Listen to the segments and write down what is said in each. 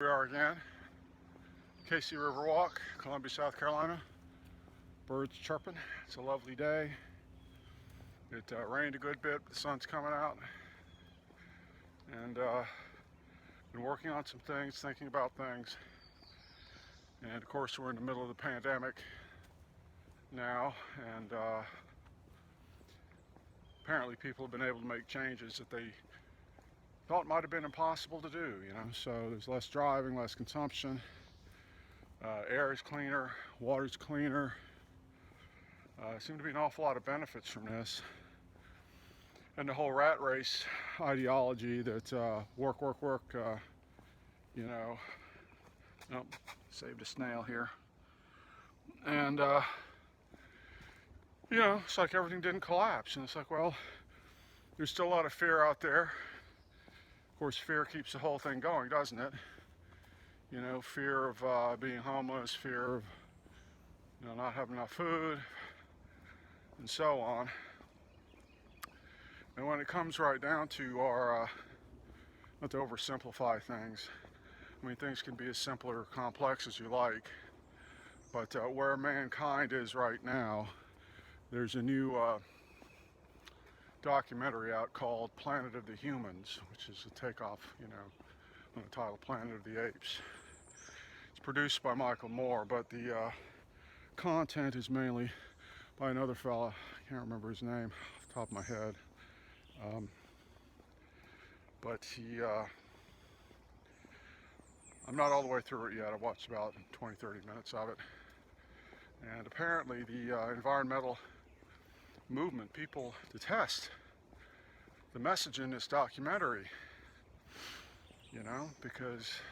We are again, Casey River Walk, Columbia, South Carolina. Birds chirping. It's a lovely day. It rained a good bit, but the sun's coming out. And been working on some things, thinking about things. And of course, we're in the middle of the pandemic now, and apparently people have been able to make changes that they thought might have been impossible to do, so there's less driving, less consumption, air is cleaner, water's cleaner. Seem to be an awful lot of benefits from this, and the whole rat race ideology that work, nope, saved a snail here, and it's like everything didn't collapse, and it's like, well, there's still a lot of fear out there. Of course, fear keeps the whole thing going, doesn't it? Fear of being homeless, fear of not having enough food, and so on. And when it comes right down to our, not to oversimplify things, I mean, things can be as simple or complex as you like, but where mankind is right now, there's a new documentary out called Planet of the Humans, which is a takeoff, on the title Planet of the Apes. It's produced by Michael Moore, but the content is mainly by another fella. I can't remember his name off the top of my head. But I'm not all the way through it yet. I watched about 20-30 minutes of it. And apparently the environmental movement, people detest the message in this documentary, because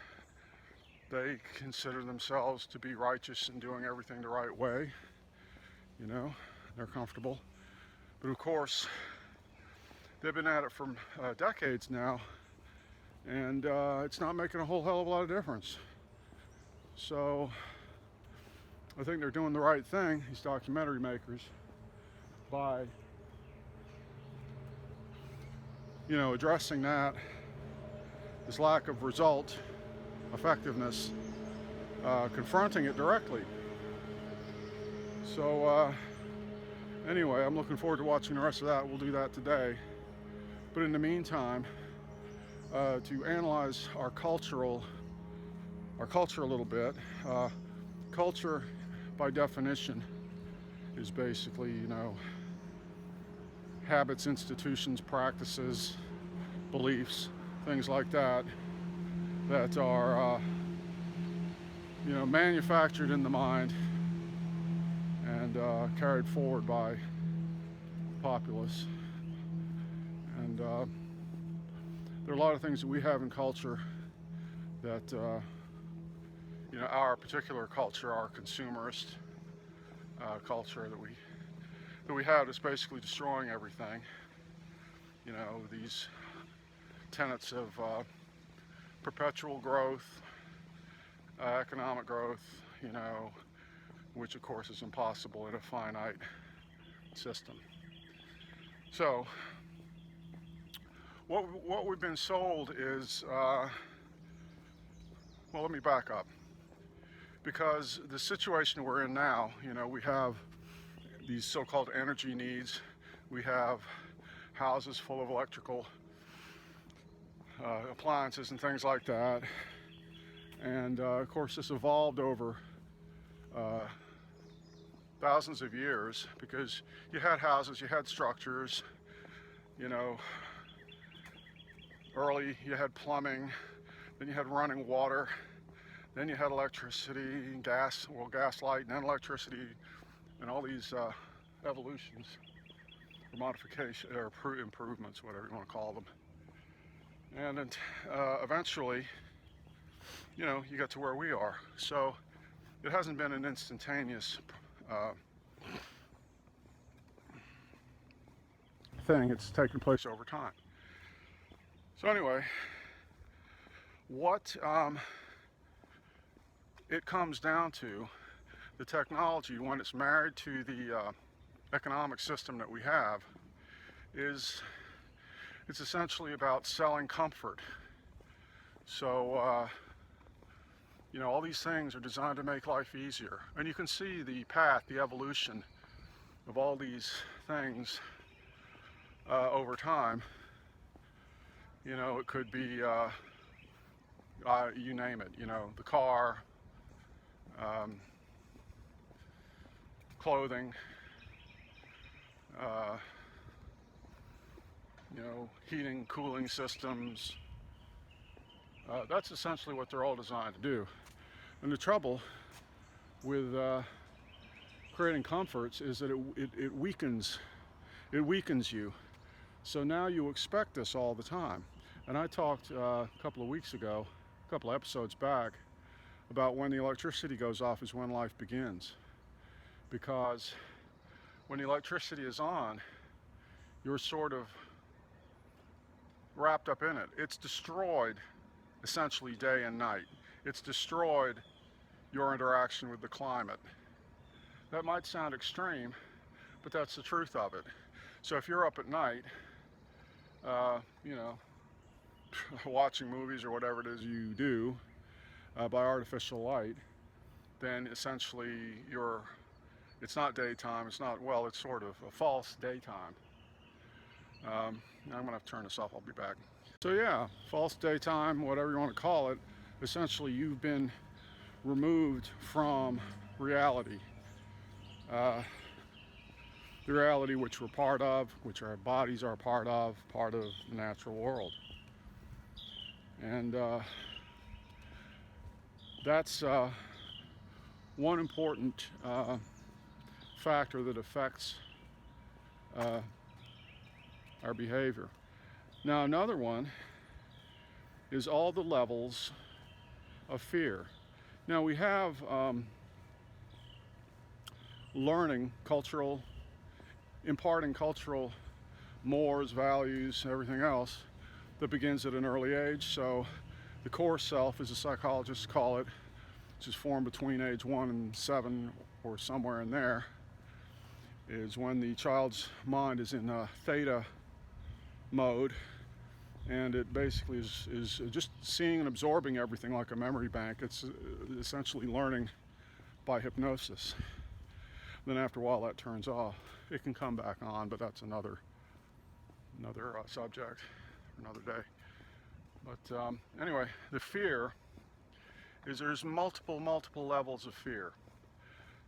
they consider themselves to be righteous and doing everything the right way. They're comfortable. But of course, they've been at it for decades now, and it's not making a whole hell of a lot of difference. So I think they're doing the right thing, these documentary makers, by addressing this lack of result, effectiveness, confronting it directly. So anyway, I'm looking forward to watching the rest of that. We'll do that today. But in the meantime, to analyze our culture a little bit, culture by definition is basically, habits, institutions, practices, beliefs, things like that, that are, manufactured in the mind and carried forward by the populace. And there are a lot of things that we have in culture that, our particular culture, our consumerist culture that we have, is basically destroying everything. These tenets of perpetual growth, economic growth, which of course is impossible in a finite system. So what we've been sold is, well, let me back up. Because the situation we're in now, we have these so-called energy needs. We have houses full of electrical appliances and things like that. And of course, this evolved over thousands of years, because you had houses, you had structures, early you had plumbing, then you had running water, then you had electricity and gas, gas light, and then electricity, and all these evolutions or modification or improvements, whatever you want to call them. And then eventually, you get to where we are. So it hasn't been an instantaneous thing. It's taken place over time. So anyway, what it comes down to, the technology, when it's married to the economic system that we have, is it's essentially about selling comfort. So You know, all these things are designed to make life easier. And you can see the path, the evolution of all these things over time. You know, it could be, you name it, you know, the car, clothing, you know, heating, cooling systems. That's essentially what they're all designed to do. And the trouble with creating comforts is that it weakens you. So now you expect this all the time. And I talked a couple of weeks ago, a couple of episodes back, about when the electricity goes off is when life begins. Because when the electricity is on, you're sort of wrapped up in it. It's destroyed essentially day and night. It's destroyed your interaction with the climate. That might sound extreme, but that's the truth of it. So if you're up at night, you know, watching movies or whatever it is you do by artificial light, then essentially it's not daytime, it's sort of a false daytime. I'm gonna have to turn this off, I'll be back. So yeah, false daytime, whatever you want to call it, essentially you've been removed from reality. The reality which we're part of, which our bodies are part of the natural world. And that's one important factor that affects our behavior. Now another one is all the levels of fear. Now we have imparting cultural mores, values, everything else that begins at an early age. So the core self, as the psychologists call it, which is formed between age 1 and 7 or somewhere in there, is when the child's mind is in theta mode, and it basically is just seeing and absorbing everything like a memory bank. It's essentially learning by hypnosis. Then after a while that turns off. It can come back on, but that's another subject for another day. But anyway, the fear is there's multiple levels of fear.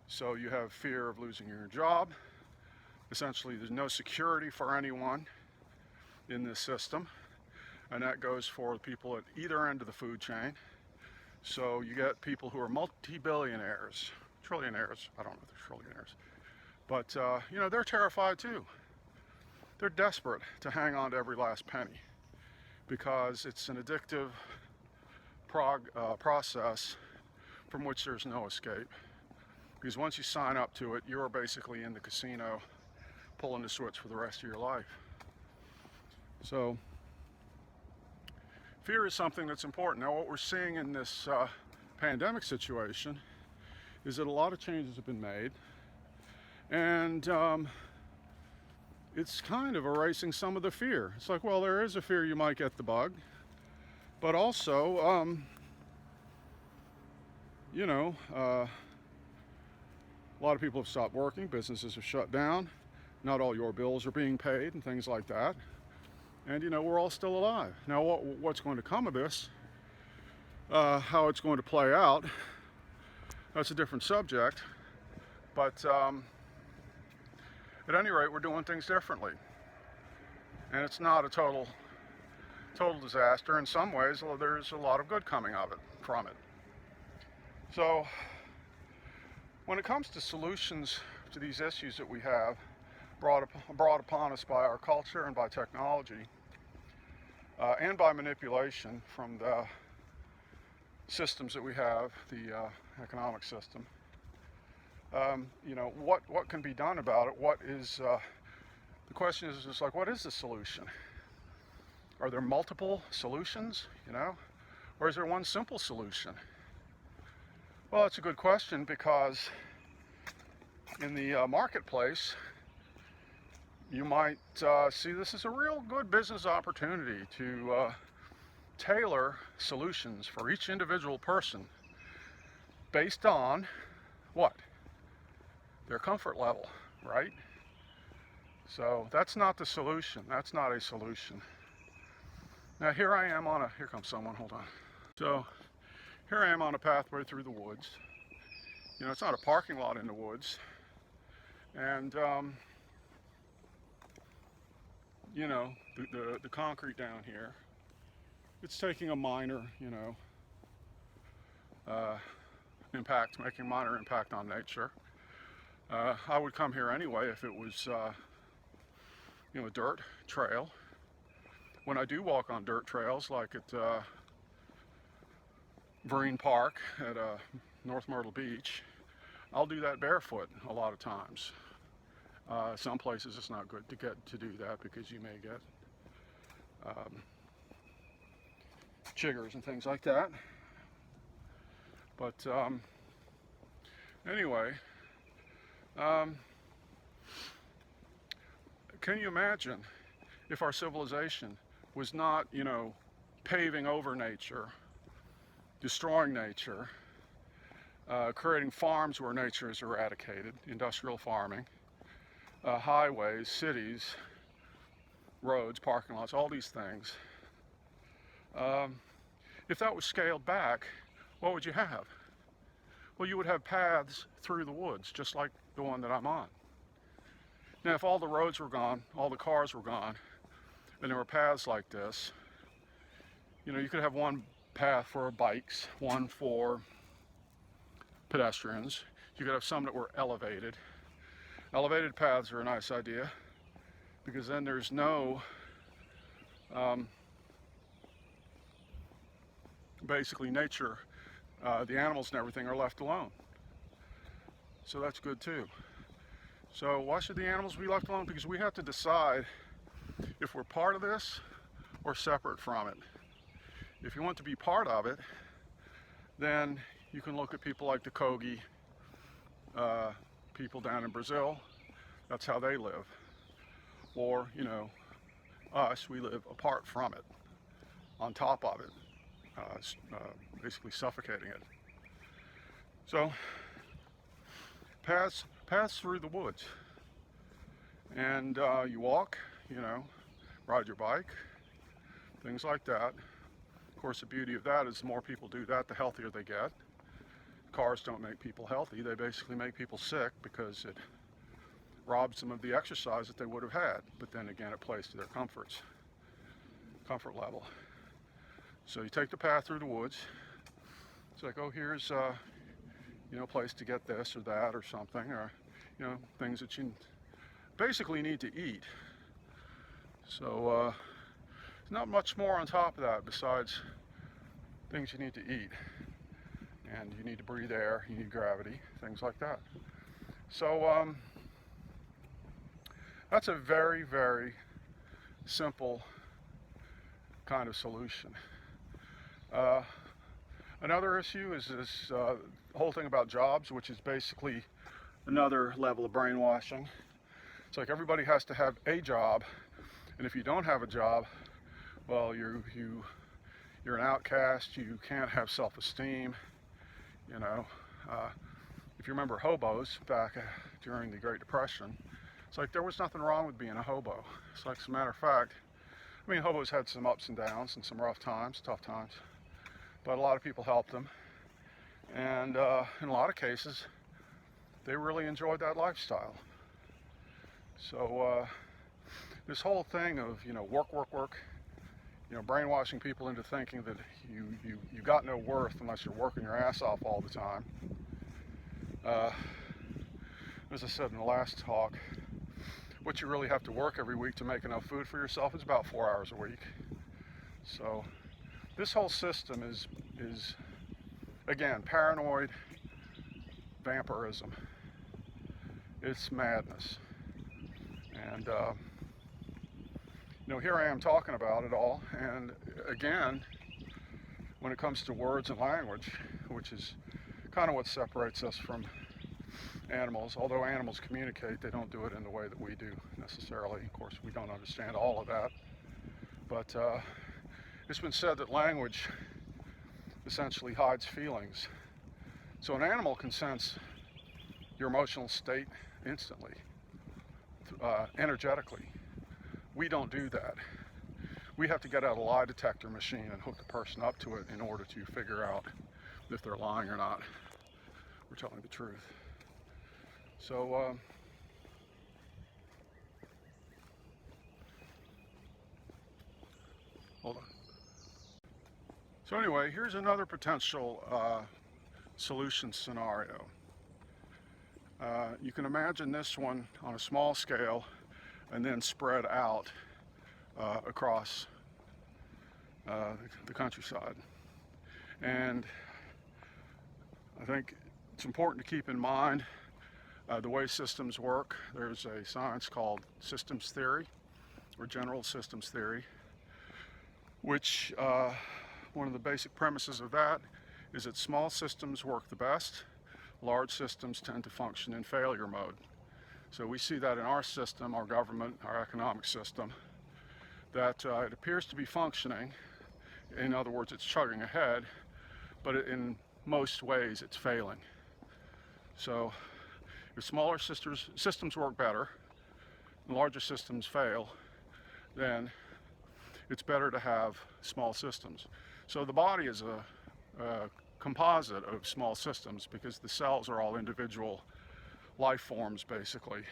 So you have fear of losing your job. Essentially there's no security for anyone in this system, and that goes for people at either end of the food chain. So you get people who are multi-billionaires, trillionaires, I don't know if they're trillionaires, but you know, they're terrified too. They're desperate to hang on to every last penny because it's an addictive process from which there's no escape. Because once you sign up to it, you're basically in the casino pulling the switch for the rest of your life. So fear is something that's important. Now what we're seeing in this pandemic situation is that a lot of changes have been made, and it's kind of erasing some of the fear. It's like, well, there is a fear you might get the bug, but also you know, a lot of people have stopped working, businesses have shut down, not all your bills are being paid and things like that. And you know, we're all still alive. Now what's going to come of this, how it's going to play out, that's a different subject. But at any rate, we're doing things differently. And it's not a total disaster. In some ways, there's a lot of good coming from it. So when it comes to solutions to these issues that we have brought upon us by our culture and by technology, and by manipulation from the systems that we have, the economic system, you know, what can be done about it? The question is like, what is the solution? Are there multiple solutions, you know, or is there one simple solution? Well, it's a good question, because in the marketplace, you might see this as a real good business opportunity to tailor solutions for each individual person based on what? Their comfort level, right? So that's not the solution. That's not a solution. Now here I am on a, here comes someone, hold on. So here I am on a pathway through the woods. You know, it's not a parking lot in the woods. And, you know, the concrete down here, it's taking a minor, you know, impact, making minor impact on nature. I would come here anyway if it was, you know, a dirt trail. When I do walk on dirt trails, like at Vereen Park at North Myrtle Beach, I'll do that barefoot a lot of times. Some places it's not good to do that because you may get chiggers and things like that. But anyway, can you imagine if our civilization was not, you know, paving over nature, destroying nature, creating farms where nature is eradicated, industrial farming, highways, cities, roads, parking lots, all these things. If that was scaled back, what would you have? Well, you would have paths through the woods, just like the one that I'm on. Now, if all the roads were gone, all the cars were gone, and there were paths like this, you know, you could have one path for bikes, one for pedestrians. You could have some that were elevated. Elevated paths are a nice idea because then there's no basically nature, the animals and everything are left alone. So that's good too. So why should the animals be left alone? Because we have to decide if we're part of this or separate from it. If you want to be part of it, then you can look at people like the Kogi, people down in Brazil. That's how they live. Or, you know, us, we live apart from it, on top of it, basically suffocating it. So, paths through the woods. And you walk, you know, ride your bike, things like that. Of course, the beauty of that is the more people do that, the healthier they get. Cars don't make people healthy. They basically make people sick because it robs them of the exercise that they would have had. But then again, it plays to their comfort level. So you take the path through the woods. It's like, oh, here's you know, a place to get this or that or something, or, you know, things that you basically need to eat. So there's not much more on top of that besides things you need to eat. And you need to breathe air, you need gravity, things like that. So that's a very, very simple kind of solution. Another issue is this whole thing about jobs, which is basically another level of brainwashing. It's like everybody has to have a job, and if you don't have a job, well, you're an outcast. You can't have self-esteem. You know, if you remember hobos back during the Great Depression, it's like there was nothing wrong with being a hobo. It's like, as a matter of fact, I mean, hobos had some ups and downs and some rough times, tough times, but a lot of people helped them. And in a lot of cases, they really enjoyed that lifestyle. So this whole thing of, you know, work, you know, brainwashing people into thinking that you got no worth unless you're working your ass off all the time. As I said in the last talk, what you really have to work every week to make enough food for yourself is about 4 hours a week. So this whole system is again, paranoid vampirism. It's madness. And you know, here I am talking about it all, and again, when it comes to words and language, which is kind of what separates us from animals, although animals communicate, they don't do it in the way that we do necessarily. Of course, we don't understand all of that, but it's been said that language essentially hides feelings. So an animal can sense your emotional state instantly, energetically. We don't do that. We have to get out a lie detector machine and hook the person up to it in order to figure out if they're lying or not. We're telling the truth. So, hold on. So anyway, here's another potential solution scenario. You can imagine this one on a small scale and then spread out across the countryside. And I think it's important to keep in mind the way systems work. There's a science called systems theory, or general systems theory, which one of the basic premises of that is that small systems work the best. Large systems tend to function in failure mode. So we see that in our system, our government, our economic system, that it appears to be functioning. In other words, it's chugging ahead, but in most ways it's failing. So if smaller systems work better, and larger systems fail, then it's better to have small systems. So the body is a composite of small systems because the cells are all individual life forms basically,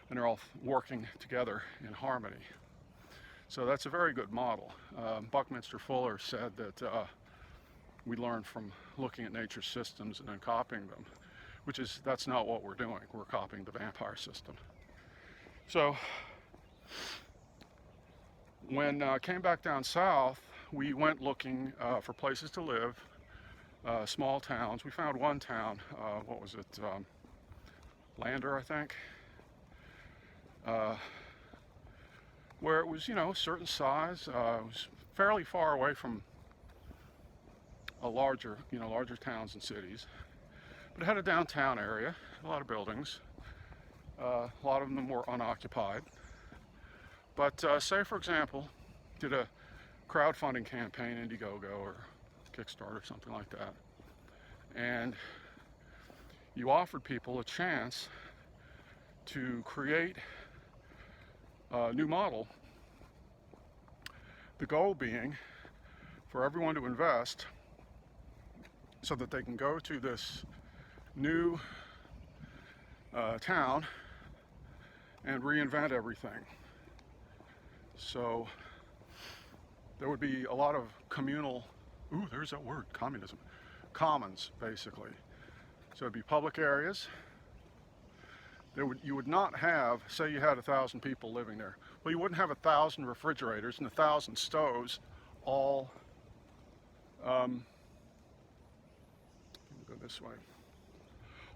and they're all working together in harmony. So that's a very good model. Buckminster Fuller said that we learn from looking at nature's systems and then copying them, that's not what we're doing. We're copying the vampire system. So when I came back down south, we went looking for places to live, small towns. We found one town, what was it, Lander, I think, where it was, a certain size. It was fairly far away from larger towns and cities. But it had a downtown area, a lot of buildings. A lot of them were unoccupied. But say, for example, did a crowdfunding campaign, Indiegogo or Kickstarter, something like that, and you offered people a chance to create a new model, the goal being for everyone to invest so that they can go to this new town and reinvent everything. So there would be a lot of communal, there's that word, communism, commons basically. So it'd be public areas. You would not have, say you had 1,000 people living there. Well, you wouldn't have 1,000 refrigerators and 1,000 stoves all, go this way,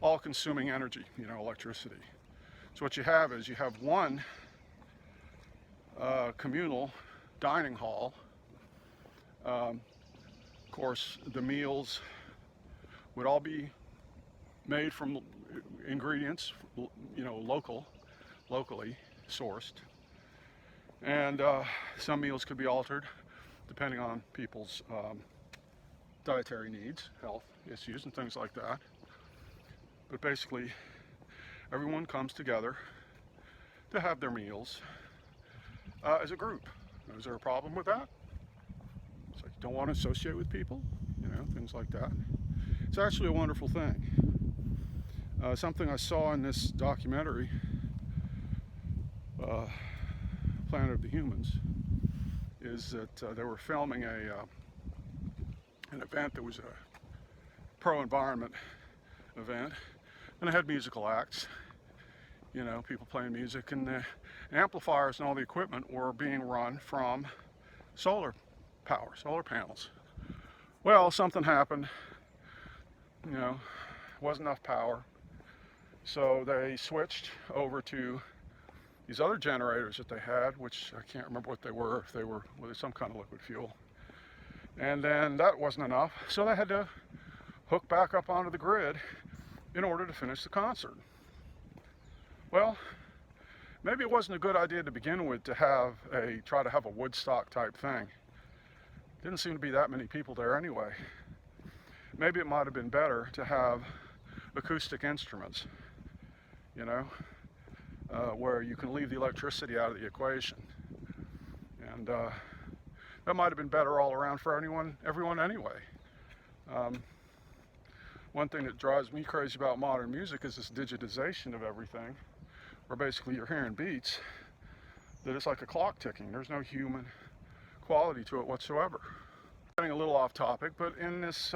all consuming energy, electricity. So what you have is you have one communal dining hall. Of course, the meals would all be made from ingredients, locally sourced. And some meals could be altered depending on people's dietary needs, health issues, and things like that. But basically, everyone comes together to have their meals as a group. Is there a problem with that? It's like you don't want to associate with people, things like that. It's actually a wonderful thing. Something I saw in this documentary, Planet of the Humans, is that they were filming an event that was a pro-environment event, and it had musical acts, people playing music, and the amplifiers and all the equipment were being run from solar power, solar panels. Well, something happened, wasn't enough power, so they switched over to these other generators that they had, which I can't remember what they were, if they were some kind of liquid fuel. And then that wasn't enough, so they had to hook back up onto the grid in order to finish the concert. Well, maybe it wasn't a good idea to begin with to try to have a Woodstock type thing. Didn't seem to be that many people there anyway. maybe it might have been better to have acoustic instruments, you know, where you can leave the electricity out of the equation. And that might have been better all around for everyone anyway. One thing that drives me crazy about modern music is this digitization of everything, where basically you're hearing beats that it's like a clock ticking. There's no human quality to it whatsoever. Getting a little off topic, but in this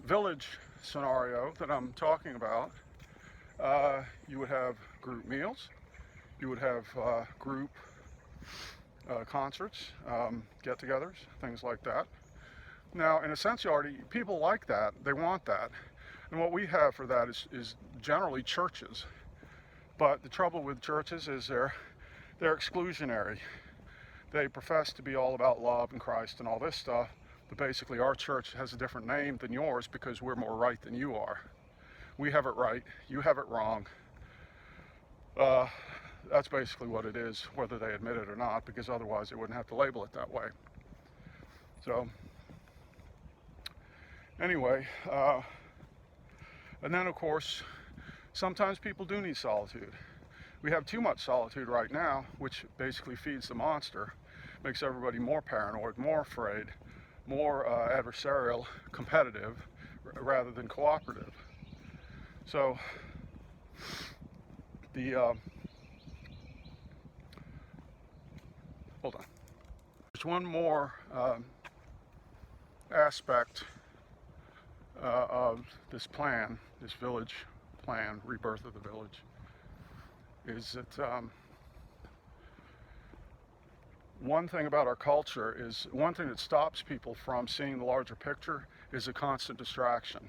village scenario that I'm talking about, you would have group meals, you would have group concerts, get-togethers, things like that. Now, in a sense, people like that. They want that. And what we have for that is generally churches. But the trouble with churches is they're exclusionary. They profess to be all about love and Christ and all this stuff, but basically our church has a different name than yours because we're more right than you are. We have it right, you have it wrong. That's basically what it is, whether they admit it or not, because otherwise they wouldn't have to label it that way. So, anyway, and then of course, sometimes people do need solitude. We have too much solitude right now, which basically feeds the monster, makes everybody more paranoid, more afraid, more adversarial, competitive, rather than cooperative. So, hold on. There's one more aspect of this plan, this village plan, rebirth of the village, is that one thing about our culture is, one thing that stops people from seeing the larger picture is a constant distraction.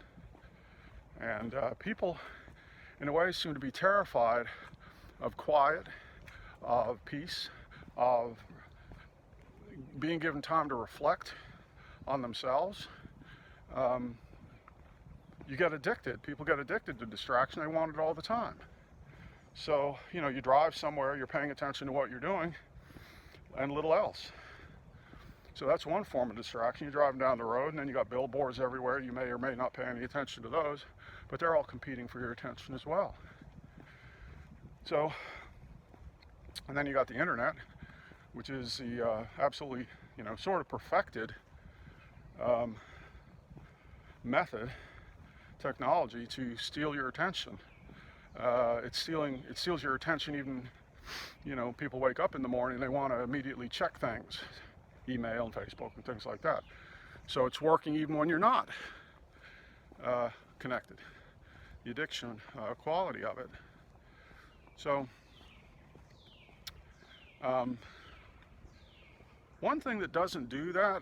And people, in a way, seem to be terrified of quiet, of peace, of being given time to reflect on themselves. You get addicted. People get addicted to distraction. They want it all the time. So, you know, you drive somewhere, you're paying attention to what you're doing, and little else. So that's one form of distraction. You're driving down the road, and then you got billboards everywhere. You may or may not pay any attention to those, but they're all competing for your attention as well. So, and then you got the internet, which is the absolutely, you know, sort of perfected method, technology to steal your attention. It steals your attention even, you know, people wake up in the morning, they want to immediately check things, email and Facebook and things like that. So it's working even when you're not connected. The addiction quality of it. So one thing that doesn't do that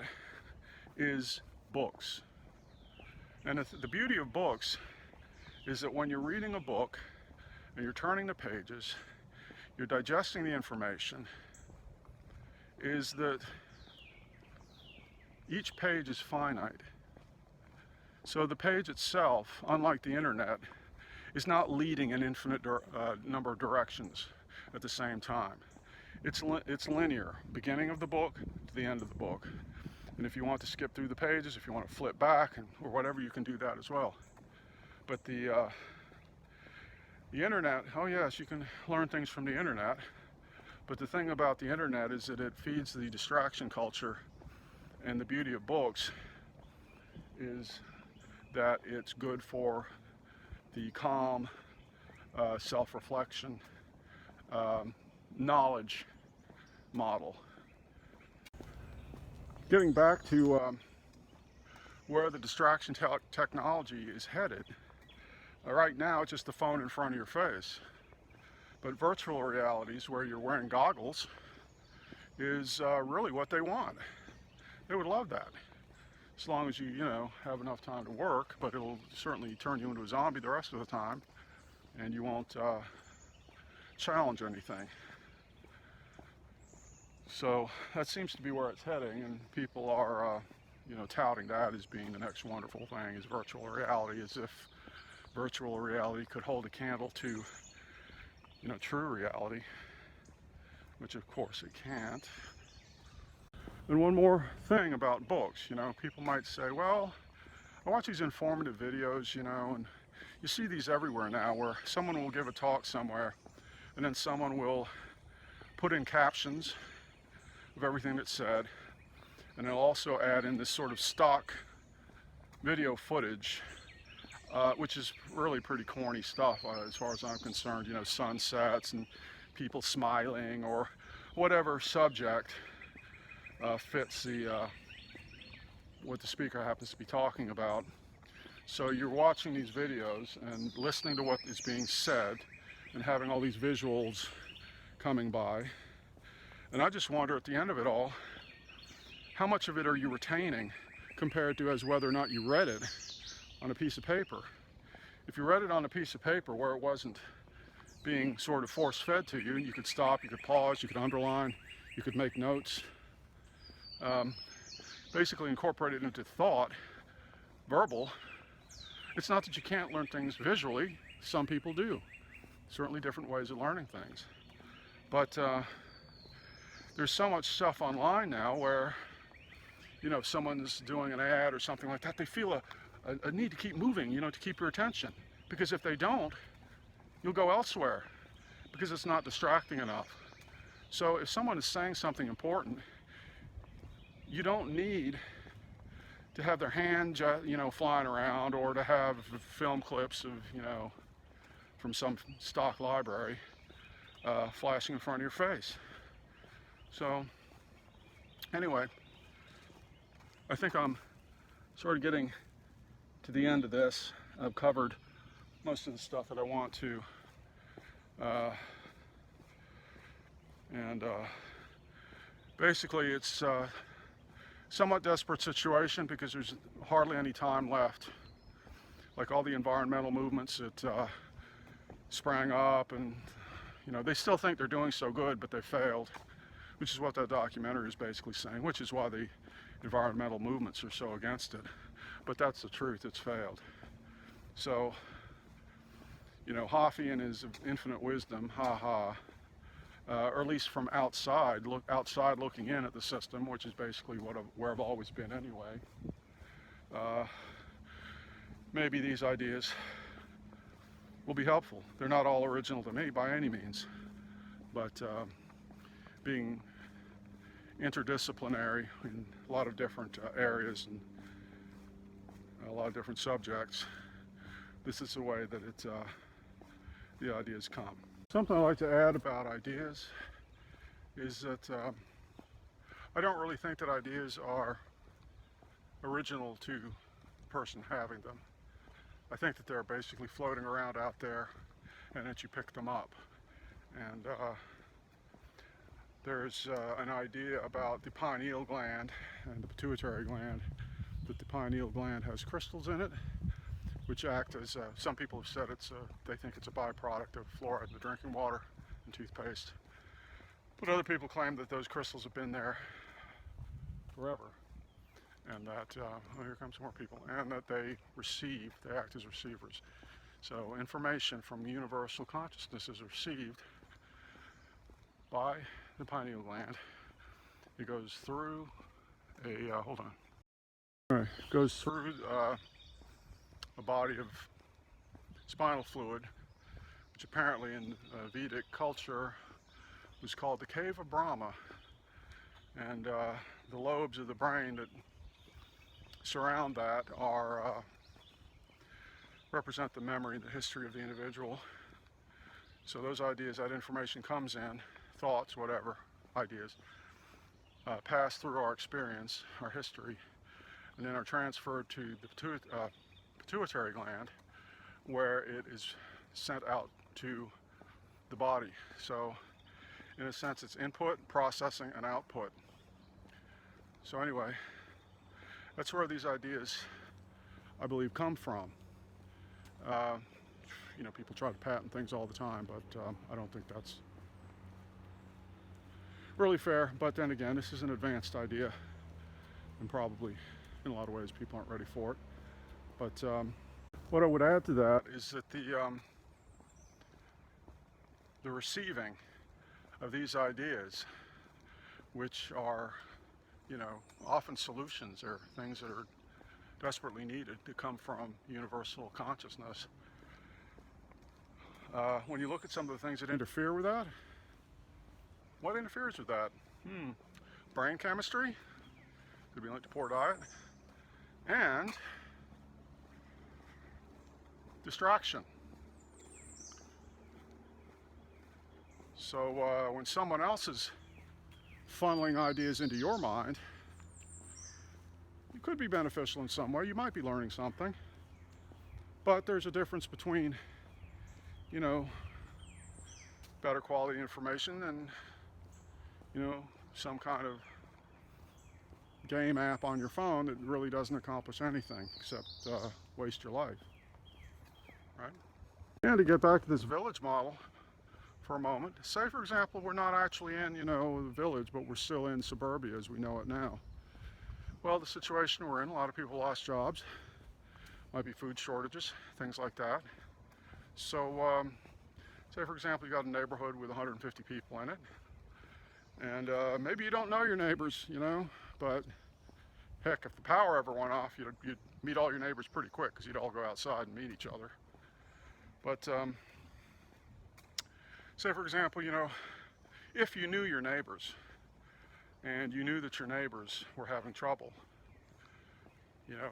is books. And the beauty of books is that when you're reading a book and you're turning the pages, you're digesting the information, is that each page is finite. So the page itself, unlike the internet, is not leading an infinite number of directions at the same time. It's linear, beginning of the book to the end of the book. And if you want to skip through the pages, if you want to flip back or whatever, you can do that as well. But the internet, oh yes, you can learn things from the internet. But the thing about the internet is that it feeds the distraction culture, and the beauty of books is that it's good for the calm, self-reflection, knowledge model. Getting back to where the distraction technology is headed, right now it's just the phone in front of your face. But virtual realities, where you're wearing goggles, is really what they want. They would love that, as long as you know, have enough time to work, but it'll certainly turn you into a zombie the rest of the time, and you won't challenge anything. So that seems to be where it's heading, and people are, touting that as being the next wonderful thing, is virtual reality, as if virtual reality could hold a candle to, true reality, which of course it can't. And one more thing about books, people might say, well, I watch these informative videos, you know, and you see these everywhere now where someone will give a talk somewhere and then someone will put in captions of everything that's said, and they'll also add in this sort of stock video footage, which is really pretty corny stuff as far as I'm concerned, you know, sunsets and people smiling or whatever subject fits the what the speaker happens to be talking about. So you're watching these videos and listening to what is being said and having all these visuals coming by. And I just wonder at the end of it all, how much of it are you retaining compared to as whether or not you read it on a piece of paper? If you read it on a piece of paper where it wasn't being sort of force-fed to you, you could stop, you could pause, you could underline, you could make notes. Basically incorporate it into thought, verbal. It's not that you can't learn things visually. Some people do. Certainly different ways of learning things. But there's so much stuff online now where, you know, if someone's doing an ad or something like that, they feel a need to keep moving, you know, to keep your attention. Because if they don't, you'll go elsewhere because it's not distracting enough. So if someone is saying something important, you don't need to have their hand, you know, flying around or to have film clips of, you know, from some stock library flashing in front of your face. So anyway, I think I'm sort of getting to the end of this. I've covered most of the stuff that I want to. Basically it's somewhat desperate situation because there's hardly any time left. Like all the environmental movements that sprang up, and you know, they still think they're doing so good, but they failed, which is what that documentary is basically saying, which is why the environmental movements are so against it. But that's the truth, it's failed. So, you know, Hafi in his infinite wisdom, or at least from outside looking in at the system, which is basically where I've always been anyway. Maybe these ideas will be helpful. They're not all original to me by any means, but being interdisciplinary in a lot of different areas and a lot of different subjects, this is the way that the ideas come. Something I'd like to add about ideas is that I don't really think that ideas are original to the person having them. I think that they're basically floating around out there and that you pick them up. And there's an idea about the pineal gland and the pituitary gland, that the pineal gland has crystals in it, which act as, some people have said they think it's a byproduct of fluoride in the drinking water and toothpaste. But other people claim that those crystals have been there forever, and that, oh, here comes more people, and that they act as receivers. So information from universal consciousness is received by the pineal gland. It goes through hold on. All right, it goes through a body of spinal fluid, which apparently in Vedic culture was called the Cave of Brahma. And the lobes of the brain that surround that represent the memory and the history of the individual. So those ideas, that information comes in, thoughts, whatever, ideas, pass through our experience, our history, and then are transferred to the pituitary gland, where it is sent out to the body. So in a sense, it's input, processing, and output. So anyway, that's where these ideas, I believe, come from. You know, people try to patent things all the time, but I don't think that's really fair. But then again, this is an advanced idea, and probably in a lot of ways people aren't ready for it. But what I would add to that is that the receiving of these ideas, which are, you know, often solutions or things that are desperately needed to come from universal consciousness. When you look at some of the things that interfere with that, what interferes with that? Brain chemistry, could be linked to poor diet, and distraction. So when someone else is funneling ideas into your mind, it could be beneficial in some way. You might be learning something, but there's a difference between, you know, better quality information and, you know, some kind of game app on your phone that really doesn't accomplish anything except waste your life, right? And to get back to this village model for a moment, say for example we're not actually in, you know, the village, but we're still in suburbia as we know it now. Well, the situation we're in, a lot of people lost jobs, might be food shortages, things like that. So say for example you got a neighborhood with 150 people in it, and maybe you don't know your neighbors, you know, but heck, if the power ever went off, you'd meet all your neighbors pretty quick because you'd all go outside and meet each other. But say for example, you know, if you knew your neighbors and you knew that your neighbors were having trouble, you know,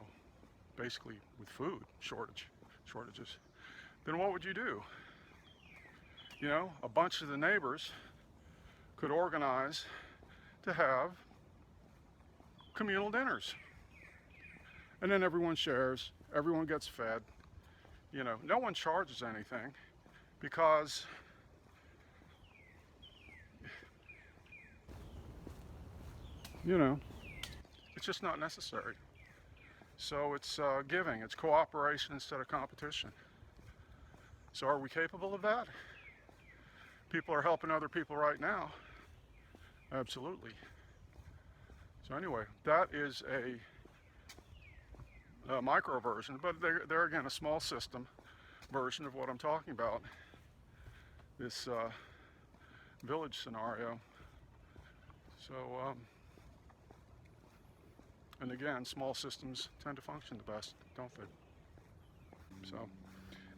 basically with food shortages, then what would you do? You know, a bunch of the neighbors could organize to have communal dinners, and then everyone shares, everyone gets fed, you know, no one charges anything because you know, it's just not necessary. So it's giving, it's cooperation instead of competition. So are we capable of that? People are helping other people right now. Absolutely. So anyway, that is a micro version, but they're again a small system version of what I'm talking about, this village scenario. So and again, small systems tend to function the best, don't they? So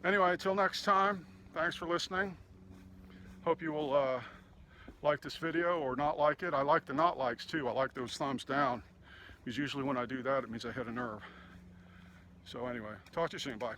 anyway, until next time, thanks for listening. Hope you will like this video or not like it. I like the not likes too. I like those thumbs down, because usually when I do that, it means I hit a nerve. So anyway, talk to you soon. Bye.